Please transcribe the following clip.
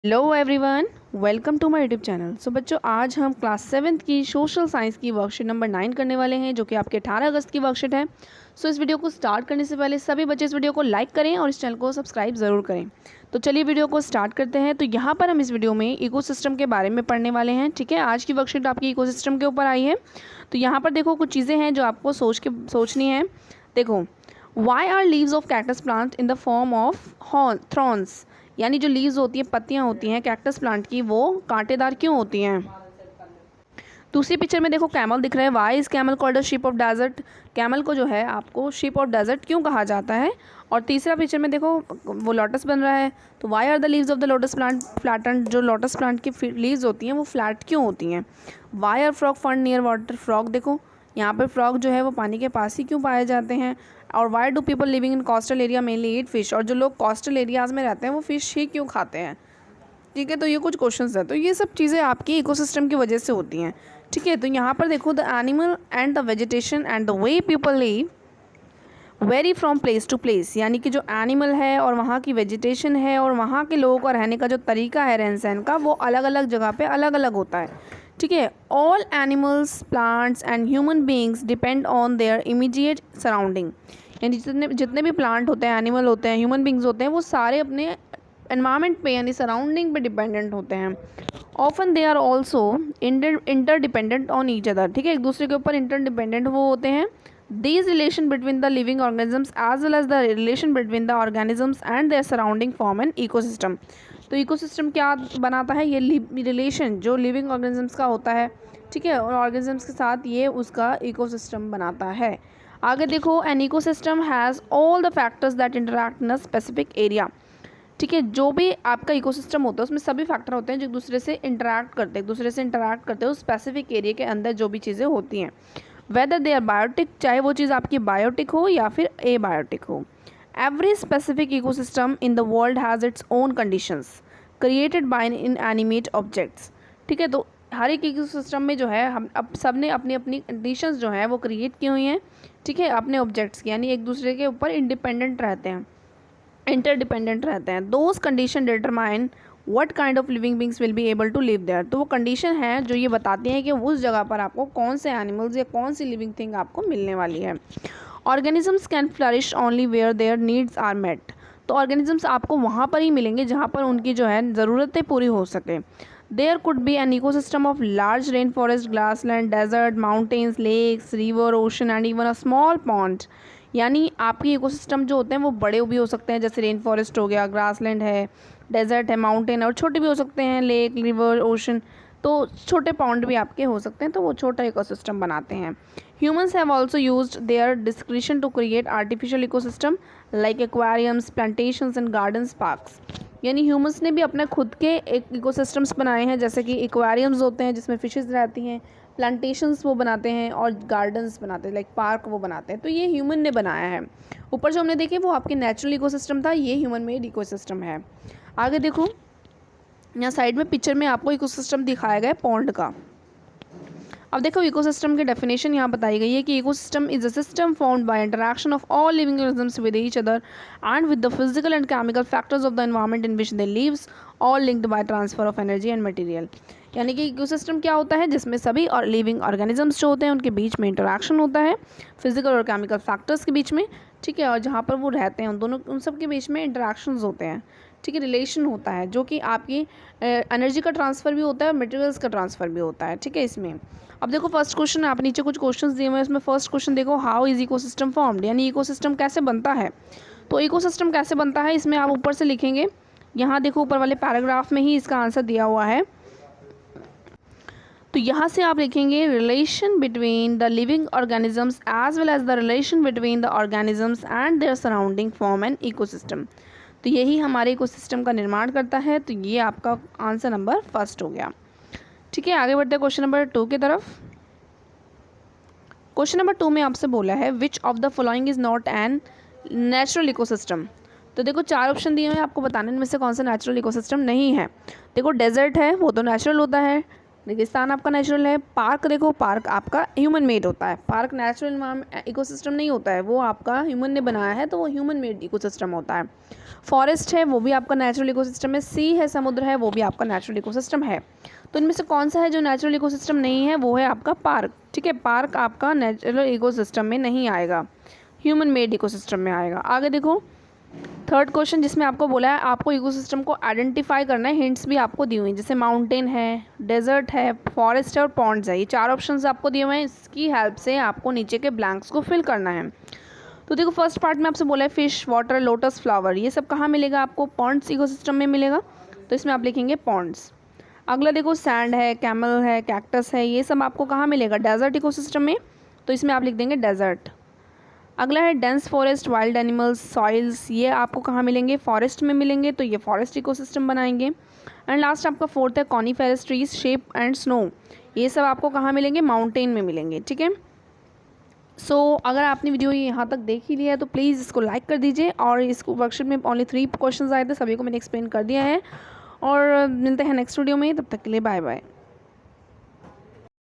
Hello everyone, welcome to my YouTube channel. So बच्चों, आज हम क्लास 7th की सोशल साइंस की वर्कशीट नंबर 9 करने वाले हैं, जो कि आपके 18 अगस्त की वर्कशीट है। सो इस वीडियो को स्टार्ट करने से पहले सभी बच्चे इस वीडियो को लाइक करें और इस चैनल को सब्सक्राइब ज़रूर करें। तो चलिए वीडियो को स्टार्ट करते हैं। तो यहाँ पर हम इस वीडियो में इकोसिस्टम के बारे में पढ़ने वाले हैं। ठीक है, आज की वर्कशीट आपकी इकोसिस्टम के ऊपर आई है। तो यहाँ पर देखो, कुछ चीज़ें हैं जो आपको सोचनी है। देखो, why are leaves of cactus plant in the form of thorns, यानी जो लीव्स होती हैं, पत्तियां होती हैं कैक्टस प्लांट की, वो कांटेदार क्यों होती हैं। दूसरी पिक्चर में देखो, कैमल दिख रहा है। Why is camel called a ship of desert, camel को जो है आपको शिप ऑफ डेजर्ट क्यों कहा जाता है। और तीसरा पिक्चर में देखो, वो लोटस बन रहा है। तो why are the leaves of the lotus plant flatten, जो लोटस प्लांट की लीव्स होती हैं वो फ्लैट क्यों होती हैं। Why are frog found near water, frog देखो यहाँ पर फ्रॉग जो है वो पानी के पास ही क्यों पाए जाते हैं। और why do people living in coastal area mainly eat fish, और जो लोग कोस्टल एरियाज़ में रहते हैं वो फिश ही क्यों खाते हैं। ठीक है, तो ये कुछ क्वेश्चंस है। तो ये सब चीज़ें आपकी इकोसिस्टम की वजह से होती हैं। ठीक है, तो यहाँ पर देखो, the animal and the vegetation and the way people live vary from place to place, यानी कि जो एनिमल है और वहाँ की वेजिटेशन है और वहाँ के लोगों का रहने का जो तरीका है रहन सहन का, वो अलग अलग जगह पे अलग अलग होता है। ठीक है, all animals, plants and human beings depend on their immediate surrounding, यानी जितने जितने भी प्लांट होते हैं, एनिमल होते हैं, ह्यूमन बींग्स होते हैं, वो सारे अपने एनवायरनमेंट पे यानी सराउंडिंग पे डिपेंडेंट होते हैं। Often they are also interdependent on each other, ठीक है, एक दूसरे के ऊपर इंटरडिपेंडेंट वो होते हैं। These relation between the living organisms as well as the relation between the organisms and their surrounding form an ecosystem। तो इकोसिस्टम क्या बनाता है, ये रिलेशन जो लिविंग ऑर्गेनिजम्स का होता है, ठीक है, और ऑर्गेनिजम्स के साथ ये उसका इकोसिस्टम बनाता है। आगे देखो, an ecosystem has all the factors that interact in a specific area. ठीक है, जो भी आपका इकोसिस्टम होता है उसमें सभी फैक्टर होते हैं जो एक दूसरे से इंटरैक्ट करते हैं उस स्पेसिफिक एरिया के अंदर जो भी चीज़ें होती हैं, वेदर दे आर बायोटिक, चाहे वो चीज़ आपकी बायोटिक हो या फिर एबायोटिक हो। Every specific ecosystem in the world has its own conditions created by in animate objects. ठीक है, तो हर एक इकोसिस्टम में जो है हम अब सब ने अपनी अपनी कंडीशंस जो है वो क्रिएट की हुई हैं। ठीक है, अपने ऑब्जेक्ट्स की, यानी एक दूसरे के ऊपर इंडिपेंडेंट रहते हैं, इंटरडिपेंडेंट रहते हैं। Those condition determine what kind of living beings will be able to live there. तो वो कंडीशन है जो ये बताती हैं कि उस जगह पर आपको कौन से एनिमल्स या कौन सी लिविंग थिंग आपको मिलने वाली है। Organisms can flourish only where their needs are met. तो ऑर्गेनिजम्स आपको वहाँ पर ही मिलेंगे जहाँ पर उनकी जो है ज़रूरतें पूरी हो सके। There could be an ecosystem of large rain forest, grassland, desert, mountains, lakes, river, ocean and even a small pond. यानी आपके इकोसिस्टम जो होते हैं वो बड़े भी हो सकते हैं, जैसे रेन फॉरेस्ट हो गया, ग्रासलैंड है, डेजर्ट है, माउंटेन, और छोटे भी हो सकते हैं, लेक, रिवर, ओशन। तो छोटे पॉन्ड भी आपके हो सकते हैं, तो वो छोटा इकोसिस्टम बनाते हैं। Humans have also used their discretion to create artificial ecosystem like aquariums, plantations and gardens, parks. यानी ह्यूमंस ने भी अपने खुद के एक इकोसिस्टम्स बनाए हैं, जैसे कि एक्वेरियम्स होते हैं जिसमें फिशेस रहती हैं, प्लांटेशंस वो बनाते हैं, और गार्डन्स बनाते हैं, लाइक पार्क वो बनाते हैं। तो ये ह्यूमन ने बनाया है। ऊपर जो हमने देखे वो आपके नेचुरल इकोसिस्टम था, ये ह्यूमन मेड इकोसिस्टम है। आगे देखो, यहाँ साइड में पिक्चर में आपको इकोसिस्टम दिखाया गया है पॉन्ड का। अब देखो, इकोसिस्टम की डेफिनेशन यहाँ बताई गई है कि ecosystem is a system formed by interaction of all living organisms with each other and with the physical and chemical factors of the environment in which they lives, all linked by transfer of energy and material. यानी कि ecosystem क्या होता है, जिसमें सभी और living organisms जो होते हैं उनके बीच में इंटरैक्शन होता है, फिजिकल और केमिकल फैक्टर्स के बीच में। ठीक है, और जहाँ पर वो रहते हैं उन सब के बीच में इंटरैक्शंस होते हैं। ठीक है, रिलेशन होता है, जो कि आपकी एनर्जी का ट्रांसफ़र भी होता है और मटेरियल्स का ट्रांसफ़र भी होता है। ठीक है, इसमें अब देखो, फर्स्ट क्वेश्चन, आप नीचे कुछ क्वेश्चंस दिए हुए हैं, उसमें फर्स्ट क्वेश्चन देखो, हाउ इज इकोसिस्टम फॉर्म्ड, यानी इकोसिस्टम कैसे बनता है। तो इकोसिस्टम कैसे बनता है, इसमें आप ऊपर से लिखेंगे। यहाँ देखो, ऊपर वाले पैराग्राफ में ही इसका आंसर दिया हुआ है। तो यहाँ से आप लिखेंगे, relation between the living organisms as well as the relation between the organisms and their surrounding form an ecosystem. तो यही हमारे इकोसिस्टम का निर्माण करता है। तो ये आपका आंसर नंबर फर्स्ट हो गया। ठीक है, आगे बढ़ते हैं क्वेश्चन नंबर 2 की तरफ। क्वेश्चन नंबर 2 में आपसे बोला है, which of the following is not an natural ecosystem. तो देखो, 4 ऑप्शन दिए हुए हैं, आपको बताने में से कौन सा नेचुरल इकोसिस्टम नहीं है। देखो, डेजर्ट है, वो तो नेचुरल होता है, रेगिस्तान आपका नेचुरल है। पार्क देखो, पार्क आपका ह्यूमन मेड होता है। पार्क नेचुरल इकोसिस्टम नहीं होता है, वो आपका ह्यूमन ने बनाया है, तो वो ह्यूमन मेड इकोसिस्टम होता है। फॉरेस्ट है, वो भी आपका नेचुरल इकोसिस्टम है। सी है, समुद्र है, वो भी आपका नेचुरल इकोसिस्टम है। तो इनमें से कौन सा है जो नेचुरल इकोसिस्टम नहीं है? वो है आपका पार्क। ठीक है, पार्क आपका नेचुरल इकोसिस्टम में नहीं आएगा, ह्यूमन मेड इकोसिस्टम में आएगा। आगे देखो, थर्ड क्वेश्चन जिसमें आपको बोला है आपको इकोसिस्टम को आइडेंटिफाई करना है। हिंट्स भी आपको दी हुई हैं, जैसे माउंटेन है, डेजर्ट है, फॉरेस्ट है और पॉन्ड्स है। ये 4 ऑप्शंस आपको दिए हुए हैं, इसकी हेल्प से आपको नीचे के ब्लैंक्स को फिल करना है। तो देखो, फर्स्ट पार्ट में आपसे बोला है फिश, वाटर, लोटस, फ्लावर, ये सब कहाँ मिलेगा आपको? पॉन्ड्स इकोसिस्टम में मिलेगा, तो इसमें आप लिखेंगे पॉन्ड्स। अगला देखो, सैंड है, कैमल है, कैक्टस है, ये सब आपको कहाँ मिलेगा? डेजर्ट इकोसिस्टम में, तो इसमें आप लिख देंगे डेजर्ट। अगला है dense forest, wild animals, soils, ये आपको कहाँ मिलेंगे? फॉरेस्ट में मिलेंगे, तो ये फॉरेस्ट इकोसिस्टम बनाएंगे। एंड लास्ट आपका फोर्थ है coniferous trees, shape and snow, ये सब आपको कहाँ मिलेंगे? माउंटेन में मिलेंगे। ठीक है, सो अगर आपने वीडियो यहाँ तक देख ही लिया है तो प्लीज़ इसको लाइक कर दीजिए। और इसको वर्कशीट में ओनली 3 क्वेश्चन आए थे, सभी को मैंने एक्सप्लेन कर दिया है। और मिलते हैं नेक्स्ट वीडियो में, तब तक के लिए बाय बाय।